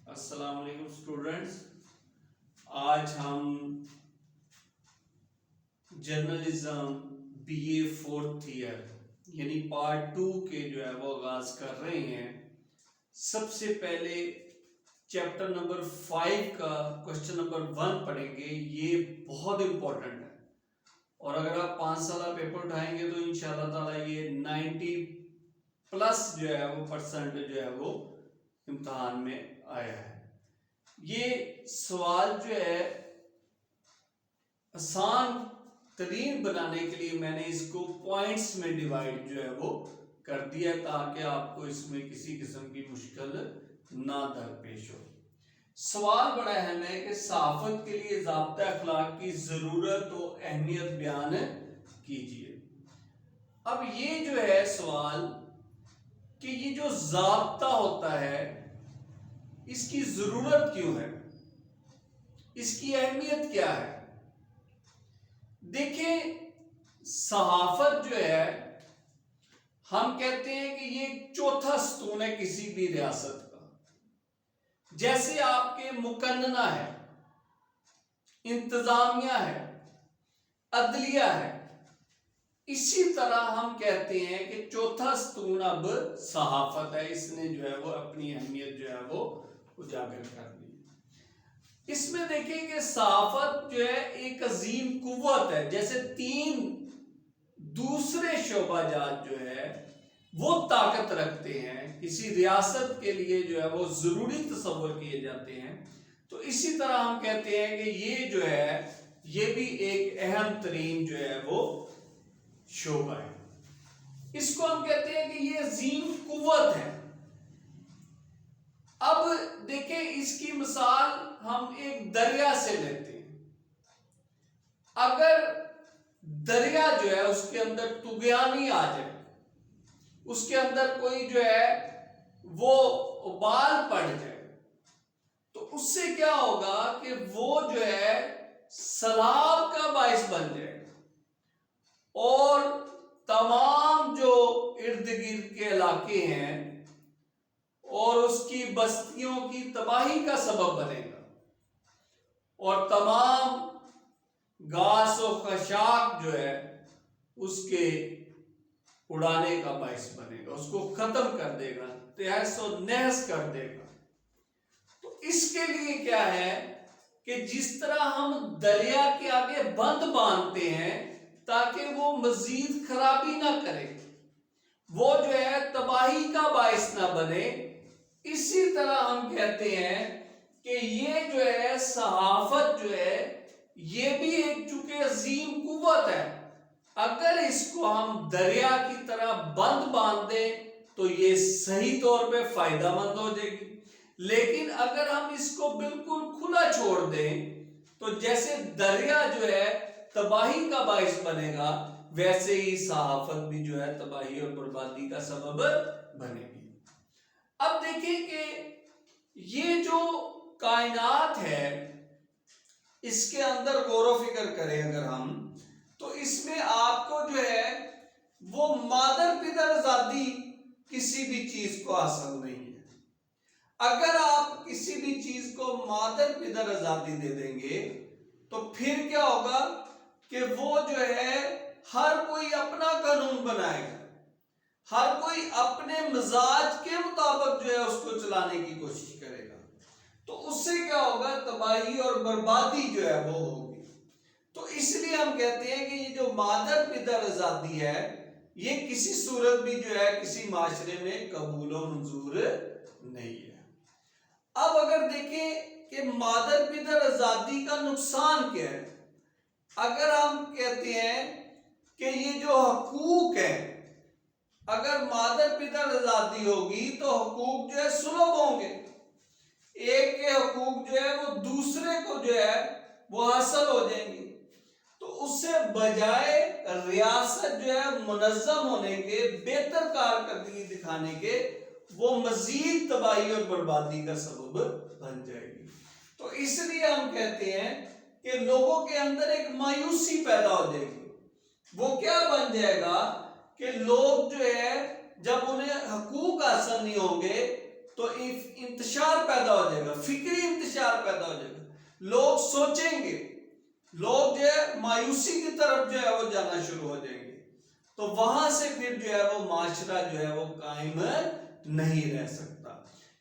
السلام علیکم اسٹوڈنٹس، آج ہم journalism B A 4th year یعنی پارٹ 2 کے وہ آغاز کر رہے ہیں۔ سب سے پہلے چیپٹر نمبر 5 کا کوشچن نمبر 1 پڑھیں گے۔ یہ بہت امپورٹنٹ ہے اور اگر آپ 5 سالہ پیپر اٹھائیں گے تو انشاءاللہ تعالی یہ 90+ وہ امتحان میں آیا ہے۔ یہ سوال آسان ترین بنانے کے لیے میں نے اس کو پوائنٹس میں ڈیوائیڈ وہ کر دیا تاکہ آپ کو اس میں کسی قسم کی مشکل نہ درپیش ہو۔ سوال بڑا اہم ہے کہ صحافت کے لیے ضابطہ اخلاق کی ضرورت و اہمیت بیان کیجیے۔ اب یہ سوال کہ یہ جو ضابطہ ہوتا ہے اس کی ضرورت کیوں ہے، اس کی اہمیت کیا ہے؟ دیکھیں، صحافت ہم کہتے ہیں کہ یہ چوتھا ستون ہے کسی بھی ریاست کا۔ جیسے آپ کے مقننہ ہے، انتظامیہ ہے، عدلیہ ہے، اسی طرح ہم کہتے ہیں کہ چوتھا ستون اب صحافت ہے۔ اس نے وہ اپنی اہمیت وہ اجاگر کر دی۔ اس میں دیکھیں کہ صحافت ایک عظیم قوت ہے۔ جیسے 3 دوسرے شعبہ جات وہ طاقت رکھتے ہیں، کسی ریاست کے لیے وہ ضروری تصور کیے جاتے ہیں، تو اسی طرح ہم کہتے ہیں کہ یہ بھی ایک اہم ترین وہ شعبہ ہے۔ اس کو ہم کہتے ہیں کہ یہ عظیم قوت ہے۔ اب دیکھیں، اس کی مثال ہم ایک دریا سے لیتے ہیں۔ اگر دریا اس کے اندر طغیانی آ جائے، اس کے اندر کوئی وہ ابال پڑ جائے، تو اس سے کیا ہوگا کہ وہ سیلاب کا باعث بن جائے اور تمام جو ارد گرد کے علاقے ہیں اور اس کی بستیوں کی تباہی کا سبب بنے گا اور تمام گھاس و خاشاک اس کے اڑانے کا باعث بنے گا، اس کو ختم کر دے گا، تہس و نہس کر دے گا۔ تو اس کے لیے کیا ہے کہ جس طرح ہم دریا کے آگے بند باندھتے ہیں تاکہ وہ مزید خرابی نہ کرے، وہ تباہی کا باعث نہ بنے، اسی طرح ہم کہتے ہیں کہ یہ صحافت یہ بھی ایک چونکہ عظیم قوت ہے۔ اگر اس کو ہم دریا کی طرح بند باندھ دیں تو یہ صحیح طور پہ فائدہ مند ہو جائے گی، لیکن اگر ہم اس کو بالکل کھلا چھوڑ دیں تو جیسے دریا تباہی کا باعث بنے گا، ویسے ہی صحافت بھی تباہی اور بربادی کا سبب بنے گی۔ اب دیکھیں کہ یہ جو کائنات ہے، اس کے اندر غور و فکر کریں اگر ہم، تو اس میں آپ کو وہ مادر پدر آزادی کسی بھی چیز کو حاصل نہیں ہے۔ اگر آپ کسی بھی چیز کو مادر پدر آزادی دے دیں گے تو پھر کیا ہوگا کہ وہ ہر کوئی اپنا قانون بنائے گا، ہر کوئی اپنے مزاج کے مطابق اس کو چلانے کی کوشش کرے گا، تو اس سے کیا ہوگا؟ تباہی اور بربادی وہ ہوگی۔ تو اس لیے ہم کہتے ہیں کہ یہ جو مادر پدر آزادی ہے، یہ کسی صورت بھی کسی معاشرے میں قبول و منظور نہیں ہے۔ اب اگر دیکھیں کہ مادر پدر آزادی کا نقصان کیا ہے، اگر ہم کہتے ہیں کہ یہ جو حقوق ہے، اگر مادر پدر آزادی ہوگی تو حقوق سلب ہوں گے، ایک کے حقوق وہ دوسرے کو وہ حاصل ہو جائیں گے، تو اس سے بجائے ریاست منظم ہونے کے، بہتر کارکردگی دکھانے کے، وہ مزید تباہی اور بربادی کا سبب بن جائے گی۔ تو اس لیے ہم کہتے ہیں کہ لوگوں کے اندر ایک مایوسی پیدا ہو جائے گی۔ وہ کیا بن جائے گا کہ لوگ جب انہیں حقوق حاصل نہیں ہوں گے تو انتشار پیدا ہو جائے گا، فکری انتشار پیدا ہو جائے گا، لوگ سوچیں گے، لوگ جو ہے مایوسی کی طرف جو ہے وہ جانا شروع ہو جائیں گے، تو وہاں سے پھر جو ہے وہ معاشرہ جو ہے وہ قائم نہیں رہ سکتا۔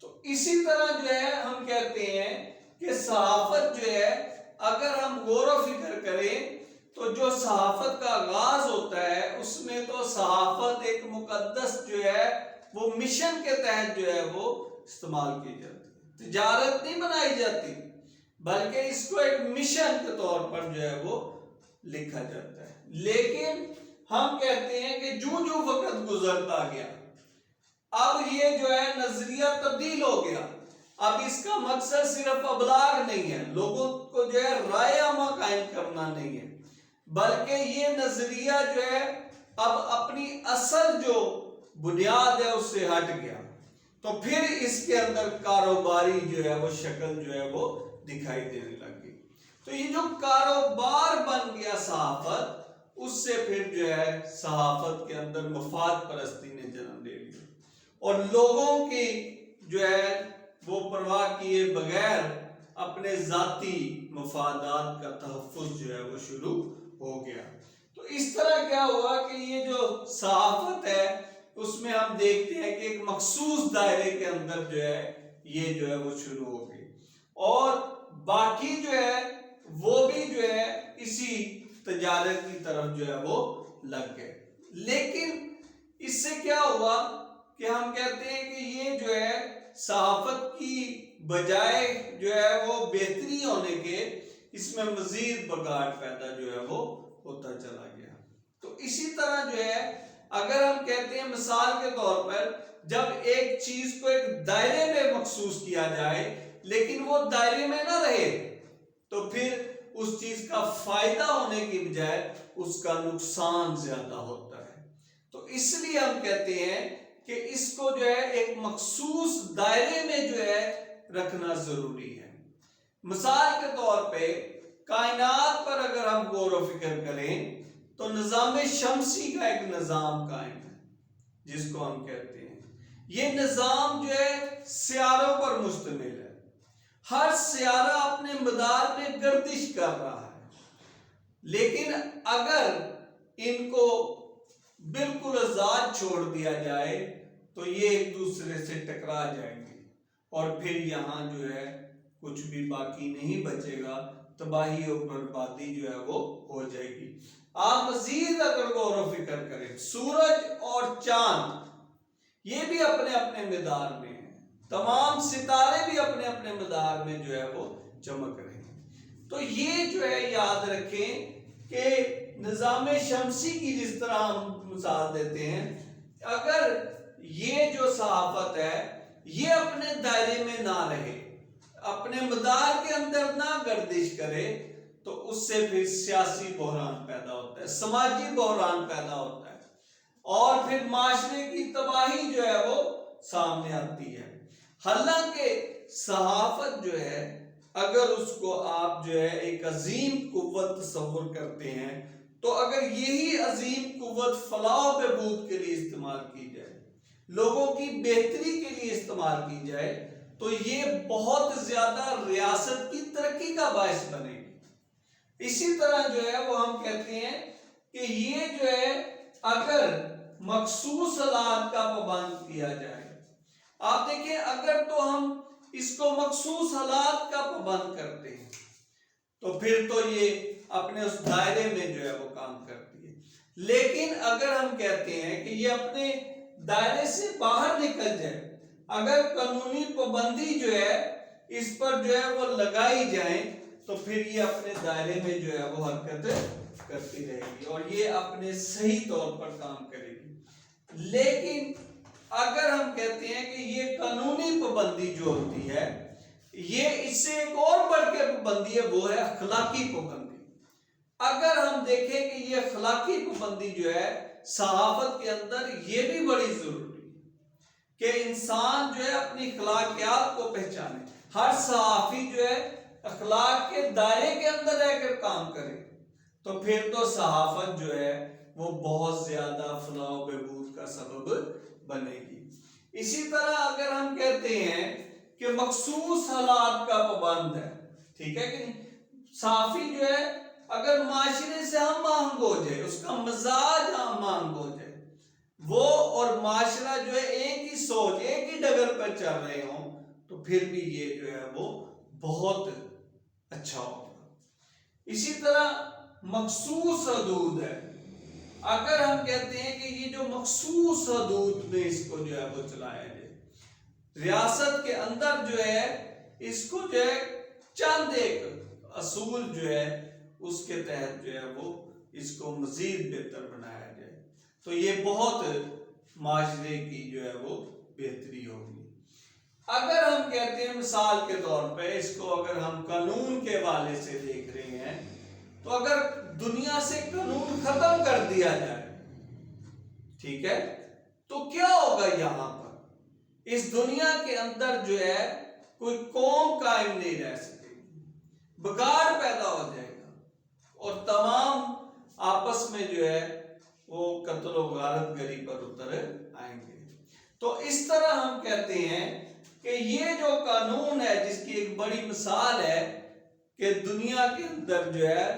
تو اسی طرح جو ہے ہم کہتے ہیں کہ صحافت جو ہے اگر ہم غور و فکر کریں تو جو صحافت کا آغاز ہوتا ہے اس میں تو صحافت ایک مقدس جو ہے وہ مشن کے تحت جو ہے وہ استعمال کی جاتی ہے، تجارت نہیں بنائی جاتی، بلکہ اس کو ایک مشن کے طور پر جو ہے وہ لکھا جاتا ہے۔ لیکن ہم کہتے ہیں کہ جو وقت گزرتا گیا اب یہ جو ہے نظریہ تبدیل ہو گیا، اب اس کا مقصد صرف ابلاغ نہیں ہے، لوگوں کو جو ہے رائے عامہ قائم کرنا نہیں ہے، بلکہ یہ نظریہ جو ہے اب اپنی اصل جو بنیاد ہے اس سے ہٹ گیا، تو پھر اس کے اندر کاروباری جو ہے وہ شکل جو ہے وہ دکھائی دینے لگی۔ تو یہ جو کاروبار بن گیا صحافت، اس سے پھر جو ہے صحافت کے اندر مفاد پرستی نے جنم لے لیا، اور لوگوں کی جو ہے وہ پرواہ کیے بغیر اپنے ذاتی مفادات کا تحفظ جو ہے وہ شروع ہو گیا۔ تو اس طرح کیا ہوا کہ یہ جو صحافت ہے اس میں ہم دیکھتے ہیں کہ ایک مخصوص دائرے کے اندر جو ہے یہ جو ہے وہ شروع ہو گئی، اور باقی جو ہے وہ بھی جو ہے اسی تجارت کی طرف جو ہے وہ لگ گئے۔ لیکن اس سے کیا ہوا کہ ہم کہتے ہیں کہ یہ جو ہے صحافت کی بجائے جو ہے وہ بہتری ہونے کے اس میں مزید بگاڑ پیدا جو ہے وہ ہوتا چلا گیا۔ تو اسی طرح جو ہے اگر ہم کہتے ہیں مثال کے طور پر جب ایک چیز کو ایک دائرے میں مخصوص کیا جائے لیکن وہ دائرے میں نہ رہے تو پھر اس چیز کا فائدہ ہونے کی بجائے اس کا نقصان زیادہ ہوتا ہے۔ تو اس لیے ہم کہتے ہیں کہ اس کو جو ہے ایک مخصوص دائرے میں جو ہے رکھنا ضروری ہے۔ مثال کے طور پہ کائنات پر اگر ہم غور و فکر کریں تو نظام شمسی کا ایک نظام قائم ہے جس کو ہم کہتے ہیں، یہ نظام جو ہے سیاروں پر مشتمل ہے، ہر سیارہ اپنے مدار میں گردش کر رہا ہے، لیکن اگر ان کو بالکل آزاد چھوڑ دیا جائے تو یہ ایک دوسرے سے ٹکرا جائیں گے اور پھر یہاں جو ہے کچھ بھی باقی نہیں بچے گا، تباہی اور بربادی جو ہے وہ ہو جائے گی۔ آپ مزید اگر غور و فکر کریں سورج اور چاند یہ بھی اپنے اپنے مدار میں ہیں، تمام ستارے بھی اپنے اپنے مدار میں جو ہے وہ چمک رہے ہیں۔ تو یہ جو ہے یاد رکھیں کہ نظام شمسی کی جس طرح ہم مثال دیتے ہیں، اگر یہ جو صحافت ہے یہ اپنے دائرے میں نہ رہے، اپنے مدار کے اندر نہ گردش کرے تو اس سے پھر سیاسی بحران پیدا ہوتا ہے، سماجی بحران پیدا ہوتا ہے، اور پھر معاشرے کی تباہی جو ہے وہ سامنے آتی ہے۔ حالانکہ صحافت جو ہے اگر اس کو آپ جو ہے ایک عظیم قوت تصور کرتے ہیں تو اگر یہی عظیم قوت فلاح و بہبود کے لیے استعمال کی جائے، لوگوں کی بہتری کے لیے استعمال کی جائے تو یہ بہت زیادہ ریاست کی ترقی کا باعث بنے گی۔ اسی طرح جو ہے وہ ہم کہتے ہیں کہ یہ جو ہے اگر مخصوص حالات کا پابند کیا جائے، آپ دیکھیں اگر تو ہم اس کو مخصوص حالات کا پابند کرتے ہیں تو پھر تو یہ اپنے اس دائرے میں جو ہے وہ کام کرتی ہے، لیکن اگر ہم کہتے ہیں کہ یہ اپنے دائرے سے باہر نکل جائے، اگر قانونی پابندی جو ہے اس پر جو ہے وہ لگائی جائیں تو پھر یہ اپنے دائرے میں جو ہے وہ حرکت کرتی رہے گی اور یہ اپنے صحیح طور پر کام کرے گی۔ لیکن اگر ہم کہتے ہیں کہ یہ قانونی پابندی جو ہوتی ہے یہ اس سے ایک اور بڑھ کے پابندی ہے، وہ ہے اخلاقی پابندی۔ اگر ہم دیکھیں کہ یہ اخلاقی پابندی جو ہے صحافت کے اندر یہ بھی بڑی ضروری ہے کہ انسان جو ہے اپنی اخلاقیات کو پہچانے، ہر صحافی جو ہے اخلاق کے دائرے کے اندر رہ کر کام کرے تو پھر تو صحافت جو ہے وہ بہت زیادہ فلاح و بہبود کا سبب بنے گی۔ اسی طرح اگر ہم کہتے ہیں کہ مخصوص حالات کا پابند ہے، ٹھیک ہے کہ نہیں؟ صحافی جو ہے اگر معاشرے سے ہم آہنگ ہو جائے، اس کا مزاج ہم آہنگ ہو جائے، وہ اور معاشرہ جو ہے ایک ہی سوچ ایک ہی ڈگر پر چل رہے ہوں، تو پھر بھی یہ جو ہے وہ بہت اچھا ہوگا۔ اسی طرح مخصوص حدود ہے، اگر ہم کہتے ہیں کہ یہ جو مخصوص حدود میں اس کو جو ہے وہ چلایا جائے، ریاست کے اندر جو ہے اس کو جو ہے چند ایک اصول جو ہے اس کے تحت جو ہے وہ اس کو مزید بہتر بنایا جائے، تو یہ بہت معاشرے کی جو ہے وہ بہتری ہوگی۔ اگر ہم کہتے ہیں مثال کے طور پہ اس کو اگر ہم قانون کے حوالے سے دیکھ رہے ہیں، تو اگر دنیا سے قانون ختم کر دیا جائے، ٹھیک ہے، تو کیا ہوگا؟ یہاں پر اس دنیا کے اندر جو ہے کوئی قوم قائم نہیں رہ سکے گی، بگاڑ پیدا ہو جائے گا، اور تمام آپس میں جو ہے وہ قتل و غارت گری پر اتر آئیں گے۔ تو اس طرح ہم کہتے ہیں کہ یہ جو قانون ہے، جس کی ایک بڑی مثال ہے کہ دنیا کے اندر جو ہے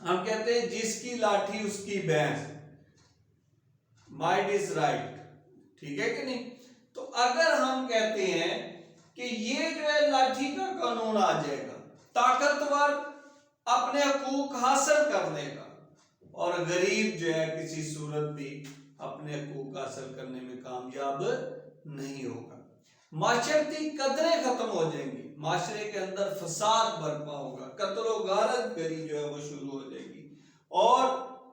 ہم کہتے ہیں جس کی لاٹھی اس کی بھینس، مائٹ از رائٹ، ٹھیک ہے کہ نہیں؟ تو اگر ہم کہتے ہیں کہ یہ جو ہے لاٹھی کا قانون آ جائے گا، طاقتور اپنے حقوق حاصل کر لے گا اور غریب جو ہے کسی صورت بھی اپنے حقوق حاصل کرنے میں کامیاب نہیں ہوگا، معاشرتی قدریں ختم ہو جائیں گی، معاشرے کے اندر فساد برپا ہوگا، قتل و غارت گری جو ہے وہ شروع ہو جائے گی، اور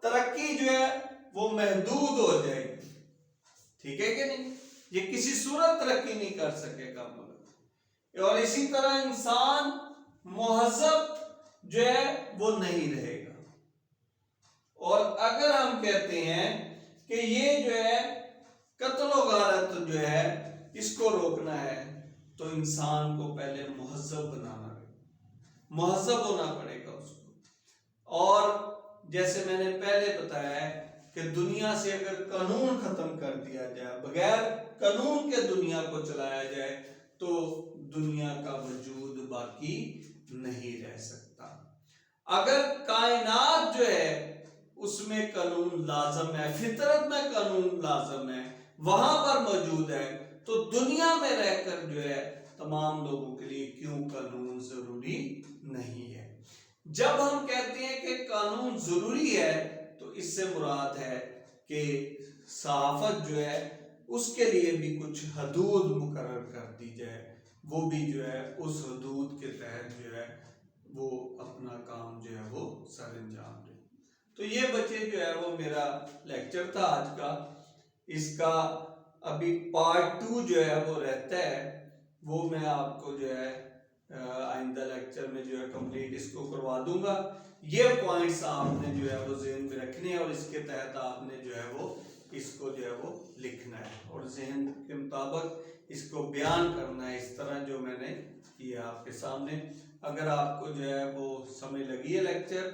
ترقی جو ہے وہ محدود ہو جائے گی، ٹھیک ہے کہ نہیں؟ یہ کسی صورت ترقی نہیں کر سکے گا ملک، اور اسی طرح انسان مہذب جو ہے وہ نہیں رہے گا۔ اور اگر ہم کہتے ہیں کہ یہ جو ہے قتل و غارت جو ہے اس کو روکنا ہے، تو انسان کو پہلے مہذب بنانا ہے، مہذب ہونا پڑے گا اس کو، اور جیسے میں نے پہلے بتایا ہے کہ دنیا سے اگر قانون ختم کر دیا جائے، بغیر قانون کے دنیا کو چلایا جائے، تو دنیا کا وجود باقی نہیں رہ سکتا۔ اگر کائنات جو ہے اس میں قانون لازم ہے، فطرت میں قانون لازم ہے، وہاں پر موجود ہے، تو دنیا میں رہ کر جو ہے تمام لوگوں کے لیے کیوں قانون ضروری نہیں ہے؟ جب ہم کہتے ہیں کہ قانون ضروری ہے، تو اس سے مراد ہے کہ صحافت جو ہے اس کے لیے بھی کچھ حدود مقرر کر دی جائے، وہ بھی جو ہے اس حدود کے تحت جو ہے وہ اپنا کام جو ہے وہ سر انجام دے۔ تو یہ بچے جو ہے وہ میرا لیکچر تھا آج کا، اس کا ابھی پارٹ 2 جو ہے وہ رہتا ہے، وہ میں آپ کو جو ہے آئندہ لیکچر میں جو ہے کمپلیٹ اس کو کروا دوں گا۔ یہ پوائنٹس آپ نے جو ہے وہ ذہن میں رکھنے ہیں، اور اس کے تحت آپ نے جو ہے وہ اس کو جو ہے وہ لکھنا ہے، اور ذہن کے مطابق اس کو بیان کرنا ہے، اس طرح جو میں نے کیا آپ کے سامنے۔ اگر آپ کو جو ہے وہ سمجھ لگی ہے لیکچر،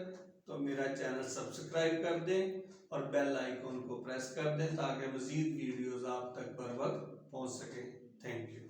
تو میرا چینل سبسکرائب کر دیں اور بیل آئیکن کو پریس کر دیں، تاکہ مزید ویڈیوز آپ تک بر وقت پہنچ سکیں۔ Thank you.